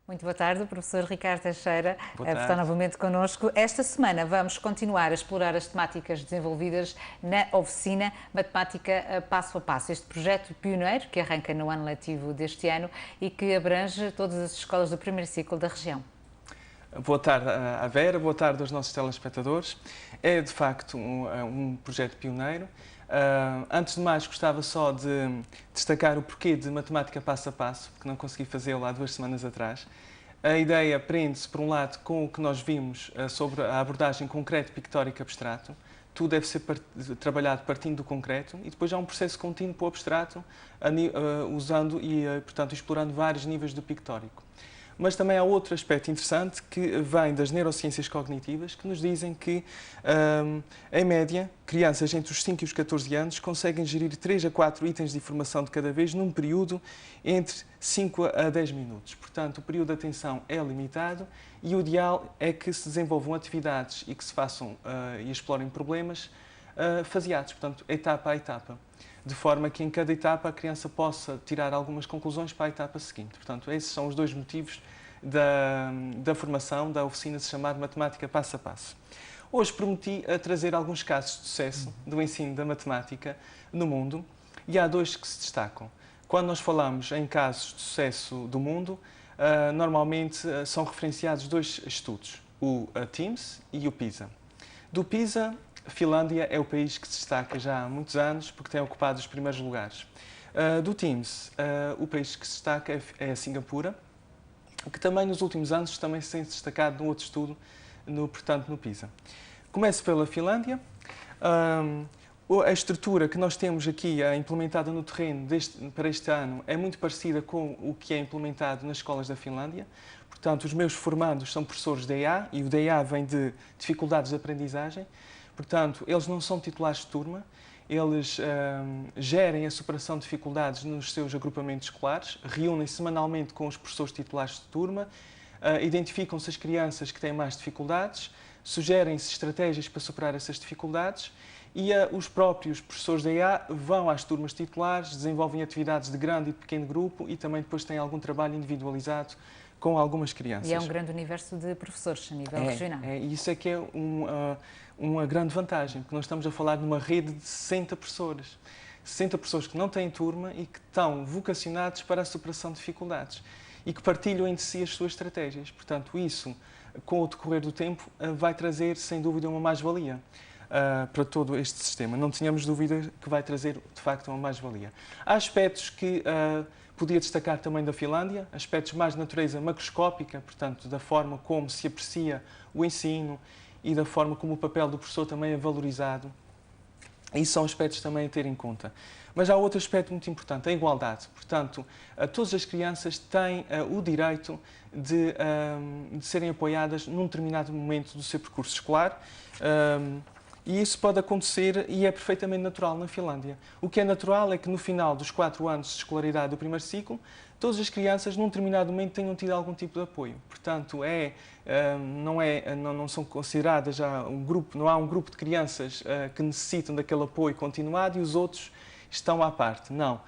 Muito boa tarde, professor Ricardo Teixeira, Boa por tarde. estar novamente connosco. Esta semana vamos continuar a explorar as temáticas desenvolvidas na oficina Matemática Passo a Passo. Este projeto pioneiro que arranca no ano letivo deste ano e que abrange todas as escolas do primeiro ciclo da região. Boa tarde à Vera, boa tarde aos nossos telespectadores. É de facto um projeto pioneiro. Antes de mais, gostava só de destacar o porquê de Matemática Passo a Passo, porque não consegui fazê-lo há 2 semanas atrás. A ideia prende-se, por um lado, com o que nós vimos sobre a abordagem concreto, pictórico, abstrato. Tudo deve ser trabalhado partindo do concreto e depois há um processo contínuo para o abstrato, usando e, portanto, explorando vários níveis do pictórico. Mas também há outro aspecto interessante que vem das neurociências cognitivas, que nos dizem que, em média, crianças entre os 5 e os 14 anos conseguem gerir 3 a 4 itens de informação de cada vez num período entre 5 a 10 minutos. Portanto, o período de atenção é limitado e o ideal é que se desenvolvam atividades e que se façam e explorem problemas faseados, portanto, etapa a etapa, de forma que em cada etapa a criança possa tirar algumas conclusões para a etapa seguinte. Portanto, esses são os 2 motivos da formação da oficina se chamar Matemática Passo a Passo. Hoje prometi trazer alguns casos de sucesso do ensino da matemática no mundo e há 2 que se destacam. Quando nós falamos em casos de sucesso do mundo, normalmente são referenciados 2 estudos, o TIMSS e o PISA. Do PISA, a Finlândia é o país que se destaca já há muitos anos porque tem ocupado os primeiros lugares. Do TIMSS, o país que se destaca é a Singapura, que também nos últimos anos também se tem destacado num outro estudo, portanto no PISA. Começo pela Finlândia. A estrutura que nós temos aqui implementada no terreno para este ano é muito parecida com o que é implementado nas escolas da Finlândia. Portanto, os meus formandos são professores de EA e o DA vem de dificuldades de aprendizagem. Portanto, eles não são titulares de turma, eles gerem a superação de dificuldades nos seus agrupamentos escolares, reúnem-se semanalmente com os professores titulares de turma, identificam-se as crianças que têm mais dificuldades, sugerem-se estratégias para superar essas dificuldades e os próprios professores da EA vão às turmas titulares, desenvolvem atividades de grande e de pequeno grupo e também depois têm algum trabalho individualizado com algumas crianças. E é um grande universo de professores a nível regional. Isso é que é uma grande vantagem, porque nós estamos a falar de uma rede de 60 professores. 60 professores que não têm turma e que estão vocacionados para a superação de dificuldades e que partilham entre si as suas estratégias. Portanto, isso, com o decorrer do tempo, vai trazer, sem dúvida, uma mais-valia para todo este sistema. Não tínhamos dúvida que vai trazer, de facto, uma mais-valia. Há aspectos que podia destacar também da Finlândia, aspectos mais de natureza macroscópica, portanto, da forma como se aprecia o ensino e da forma como o papel do professor também é valorizado. E são aspectos também a ter em conta. Mas há outro aspecto muito importante, a igualdade. Portanto, todas as crianças têm o direito de serem apoiadas num determinado momento do seu percurso escolar. E isso pode acontecer e é perfeitamente natural na Finlândia. O que é natural é que no final dos 4 anos de escolaridade do primeiro ciclo, todas as crianças num determinado momento tenham tido algum tipo de apoio. Portanto, não são consideradas já um grupo, não há um grupo de crianças que necessitam daquele apoio continuado e os outros estão à parte. Não.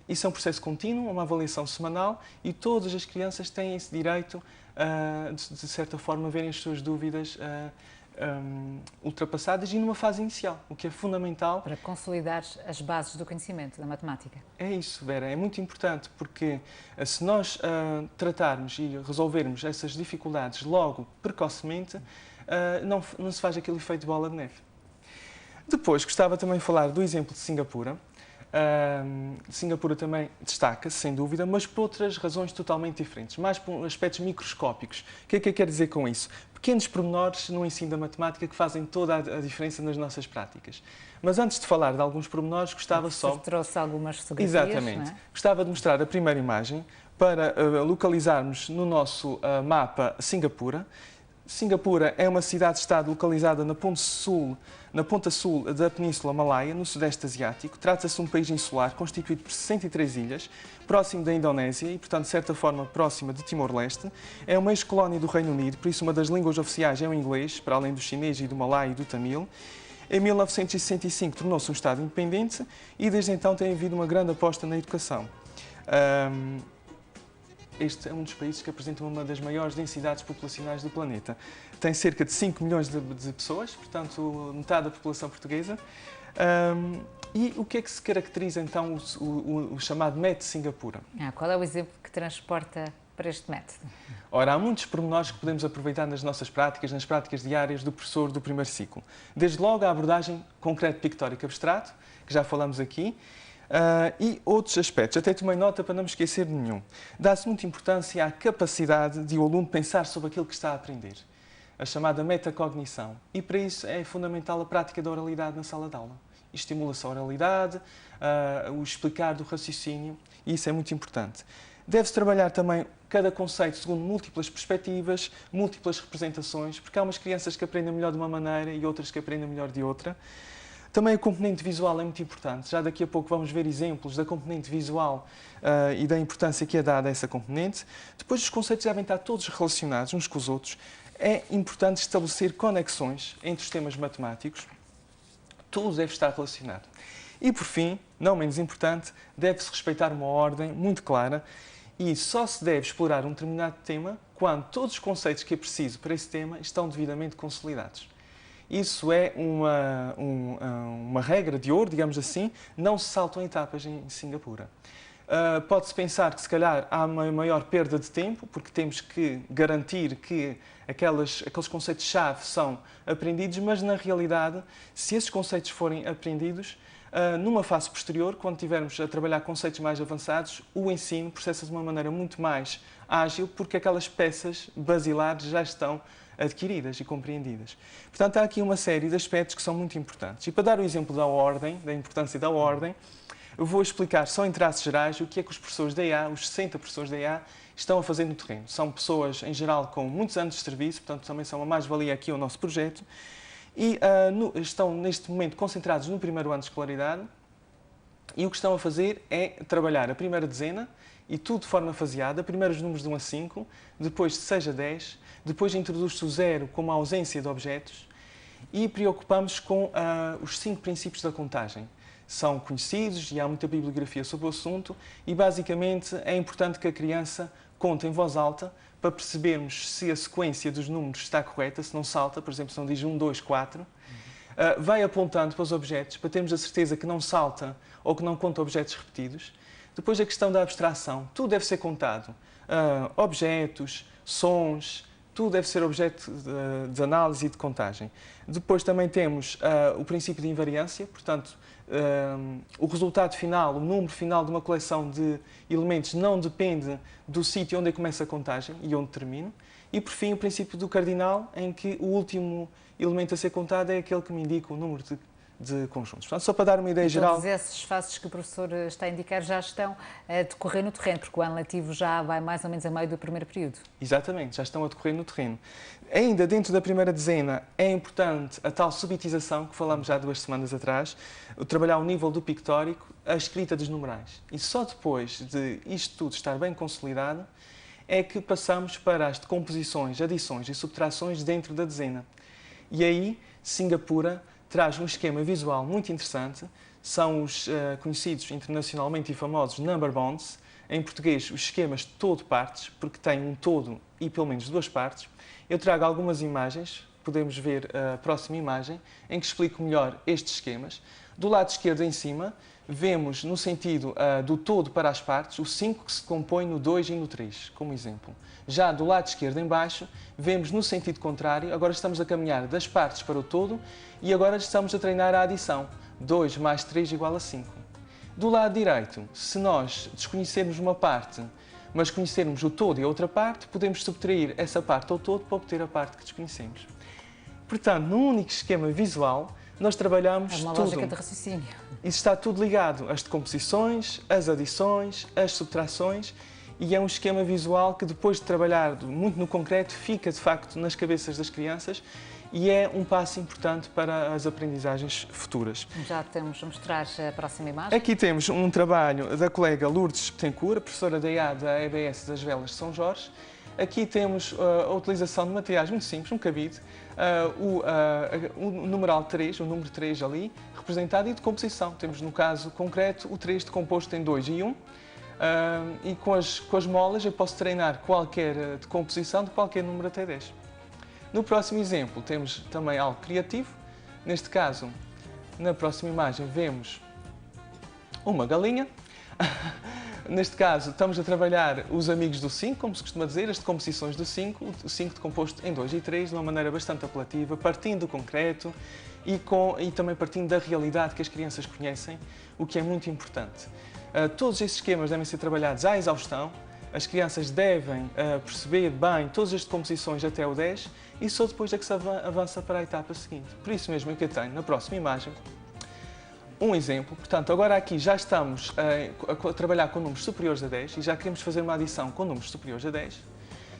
Isso é um processo contínuo, uma avaliação semanal e todas as crianças têm esse direito de certa forma, verem as suas dúvidas ultrapassadas e numa fase inicial, o que é fundamental. Para consolidar as bases do conhecimento da matemática. É isso, Vera, é muito importante porque se nós tratarmos e resolvermos essas dificuldades logo, precocemente, não se faz aquele efeito de bola de neve. Depois, gostava também de falar do exemplo de Singapura. Singapura também destaca-se, sem dúvida, mas por outras razões totalmente diferentes, mais por aspectos microscópicos. O que é que eu quero dizer com isso? Pequenos pormenores no ensino da matemática que fazem toda a diferença nas nossas práticas. Mas antes de falar de alguns pormenores, gostava só... trouxe algumas fotografias. Exatamente. Não é? Gostava de mostrar a primeira imagem para localizarmos no nosso mapa Singapura. Singapura é uma cidade-estado localizada na ponta sul da Península Malaia, no Sudeste Asiático. Trata-se de um país insular constituído por 63 ilhas, próximo da Indonésia e, portanto, de certa forma, próxima de Timor-Leste. É uma ex-colónia do Reino Unido, por isso uma das línguas oficiais é o inglês, para além do chinês e do malaio e do tamil. Em 1965 tornou-se um Estado independente e desde então tem havido uma grande aposta na educação. este é um dos países que apresenta uma das maiores densidades populacionais do planeta. Tem cerca de 5 milhões de pessoas, portanto, metade da população portuguesa. E o que é que se caracteriza, então, o chamado método de Singapura? Qual é o exemplo que transporta para este método? Ora, há muitos pormenores que podemos aproveitar nas nossas práticas, nas práticas diárias do professor do primeiro ciclo. Desde logo a abordagem concreto pictórico abstrato, que já falamos aqui, e outros aspectos. Até tomei nota para não me esquecer de nenhum. Dá-se muita importância à capacidade de o aluno pensar sobre aquilo que está a aprender, a chamada metacognição. E para isso é fundamental a prática da oralidade na sala de aula. Estimula-se a oralidade, o explicar do raciocínio, e isso é muito importante. Deve-se trabalhar também cada conceito segundo múltiplas perspectivas, múltiplas representações, porque há umas crianças que aprendem melhor de uma maneira e outras que aprendem melhor de outra. Também a componente visual é muito importante. Já daqui a pouco vamos ver exemplos da componente visual e da importância que é dada a essa componente. Depois, os conceitos devem estar todos relacionados uns com os outros. É importante estabelecer conexões entre os temas matemáticos. Tudo deve estar relacionado. E, por fim, não menos importante, deve-se respeitar uma ordem muito clara e só se deve explorar um determinado tema quando todos os conceitos que é preciso para esse tema estão devidamente consolidados. Isso é uma regra de ouro, digamos assim, não se saltam etapas em Singapura. Pode-se pensar que, se calhar, há uma maior perda de tempo, porque temos que garantir que aqueles conceitos-chave são aprendidos, mas, na realidade, se esses conceitos forem aprendidos, numa fase posterior, quando estivermos a trabalhar conceitos mais avançados, o ensino processa de uma maneira muito mais ágil, porque aquelas peças basilares já estão adquiridas e compreendidas. Portanto, há aqui uma série de aspectos que são muito importantes. E para dar o exemplo da ordem, da importância da ordem, eu vou explicar só em traços gerais o que é que os professores da EA, os 60 professores da EA, estão a fazer no terreno. São pessoas, em geral, com muitos anos de serviço, portanto, também são uma mais-valia aqui ao nosso projeto, e estão, neste momento, concentrados no primeiro ano de escolaridade, e o que estão a fazer é trabalhar a primeira dezena, e tudo de forma faseada, primeiro os números de 1 a 5, depois de 6 a 10, depois introduz-se o 0 como a ausência de objetos, e preocupamos com os 5 princípios da contagem. São conhecidos e há muita bibliografia sobre o assunto, e basicamente é importante que a criança conte em voz alta para percebermos se a sequência dos números está correta, se não salta, por exemplo, se não diz 1, 2, 4. Vai apontando para os objetos para termos a certeza que não salta ou que não conta objetos repetidos. Depois a questão da abstração, tudo deve ser contado. Objetos, sons, tudo deve ser objeto de análise e de contagem. Depois também temos o princípio de invariância, portanto, o resultado final, o número final de uma coleção de elementos não depende do sítio onde começa a contagem e onde termina. E, por fim, o princípio do cardinal, em que o último elemento a ser contado é aquele que me indica o número de conjuntos. Portanto, só para dar uma ideia geral... Todos esses fases que o professor está a indicar já estão a decorrer no terreno, porque o ano letivo já vai mais ou menos a meio do primeiro período. Exatamente, já estão a decorrer no terreno. Ainda dentro da primeira dezena é importante a tal subitização, que falamos já 2 semanas atrás, trabalhar o nível do pictórico, a escrita dos numerais. E só depois de isto tudo estar bem consolidado é que passamos para as decomposições, adições e subtrações dentro da dezena. E aí, Singapura traz um esquema visual muito interessante, são os conhecidos internacionalmente e famosos number bonds, em português os esquemas todo-partes, porque têm um todo e pelo menos 2 partes. Eu trago algumas imagens, podemos ver a próxima imagem, em que explico melhor estes esquemas. Do lado esquerdo em cima, vemos no sentido do todo para as partes, o 5 que se compõe no 2 e no 3, como exemplo. Já do lado esquerdo em baixo, vemos no sentido contrário, agora estamos a caminhar das partes para o todo e agora estamos a treinar a adição. 2 mais 3 igual a 5. Do lado direito, se nós desconhecermos uma parte, mas conhecermos o todo e a outra parte, podemos subtrair essa parte ao todo para obter a parte que desconhecemos. Portanto, num único esquema visual, nós trabalhamos tudo. É uma lógica de raciocínio. Isso está tudo ligado, as decomposições, as adições, as subtrações, e é um esquema visual que, depois de trabalhar muito no concreto, fica de facto nas cabeças das crianças e é um passo importante para as aprendizagens futuras. Já temos a mostrar a próxima imagem. Aqui temos um trabalho da colega Lourdes Betancourt, professora da EA da EBS das Velas de São Jorge. Aqui temos a utilização de materiais muito simples, um cabide, o numeral 3, o número 3 ali, representado, e de composição. Temos, no caso concreto, o 3 decomposto em 2 e 1. e com as molas eu posso treinar qualquer decomposição de qualquer número até 10. No próximo exemplo temos também algo criativo. Neste caso, na próxima imagem, vemos uma galinha. Neste caso, estamos a trabalhar os amigos do 5, como se costuma dizer, as decomposições do 5, o 5 decomposto em 2 e 3, de uma maneira bastante apelativa, partindo do concreto e também partindo da realidade que as crianças conhecem, o que é muito importante. Todos estes esquemas devem ser trabalhados à exaustão, as crianças devem perceber bem todas as decomposições até o 10 e só depois é que se avança para a etapa seguinte. Por isso mesmo é que eu tenho na próxima imagem um exemplo. Portanto, agora aqui já estamos a trabalhar com números superiores a 10 e já queremos fazer uma adição com números superiores a 10.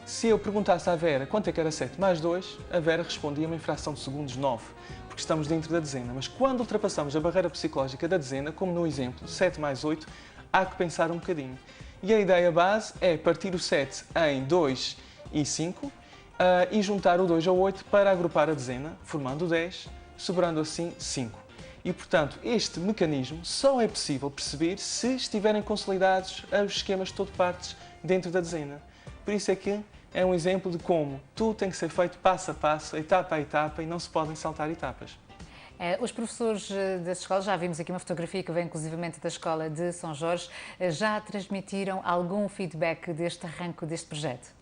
Se eu perguntasse à Vera quanto é que era 7 mais 2, a Vera respondia-me em fração de segundos 9, porque estamos dentro da dezena. Mas quando ultrapassamos a barreira psicológica da dezena, como no exemplo 7 mais 8, há que pensar um bocadinho. E a ideia base é partir o 7 em 2 e 5 e juntar o 2 ao 8 para agrupar a dezena, formando o 10, sobrando assim 5. E, portanto, este mecanismo só é possível perceber se estiverem consolidados os esquemas de todo partes dentro da dezena. Por isso é que é um exemplo de como tudo tem que ser feito passo a passo, etapa a etapa, e não se podem saltar etapas. Os professores das escolas, já vimos aqui uma fotografia que vem inclusivamente da Escola de São Jorge, já transmitiram algum feedback deste arranque deste projeto?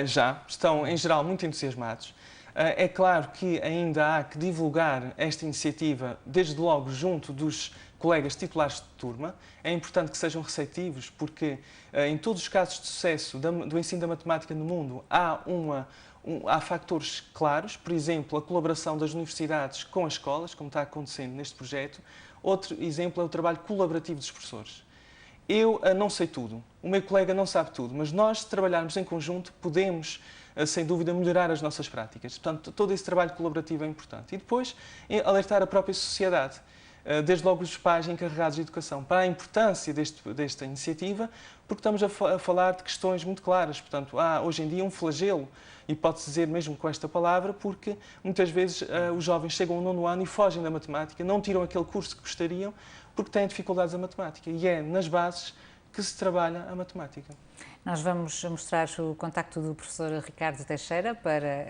Já, estão em geral muito entusiasmados. É claro que ainda há que divulgar esta iniciativa, desde logo junto dos colegas titulares de turma. É importante que sejam receptivos, porque em todos os casos de sucesso do ensino da matemática no mundo há fatores claros, por exemplo, a colaboração das universidades com as escolas, como está acontecendo neste projeto. Outro exemplo é o trabalho colaborativo dos professores. Eu não sei tudo, o meu colega não sabe tudo, mas nós, se trabalharmos em conjunto, podemos, sem dúvida, melhorar as nossas práticas. Portanto, todo esse trabalho colaborativo é importante. E depois, alertar a própria sociedade, desde logo os pais encarregados de educação, para a importância desta iniciativa, porque estamos a falar de questões muito claras. Portanto, há hoje em dia um flagelo, e pode-se dizer mesmo com esta palavra, porque muitas vezes os jovens chegam ao 9º ano e fogem da matemática, não tiram aquele curso que gostariam, porque têm dificuldades na matemática. E é nas bases que se trabalha a matemática. Nós vamos mostrar o contacto do professor Ricardo Teixeira para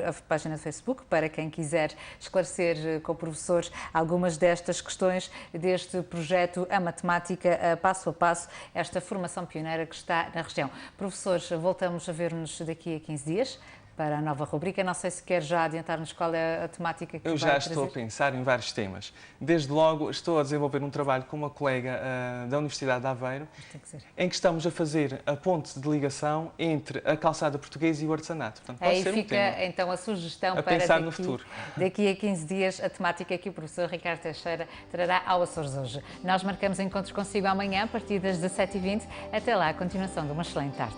a página do Facebook, para quem quiser esclarecer com o professor algumas destas questões deste projeto A Matemática Passo a Passo, esta formação pioneira que está na região. Professores, voltamos a ver-nos daqui a 15 dias para a nova rubrica. Não sei se quer já adiantar-nos qual é a temática que vai trazer. Eu já estou a pensar em vários temas. Desde logo estou a desenvolver um trabalho com uma colega da Universidade de Aveiro, em que estamos a fazer a ponte de ligação entre a calçada portuguesa e o artesanato. Portanto, pode aí ser fica um tema então a sugestão a para pensar no futuro. Daqui a 15 dias, a temática que o professor Ricardo Teixeira trará ao Açores hoje. Nós marcamos encontros consigo amanhã, a partir das 17h20. Até lá, a continuação de uma excelente tarde.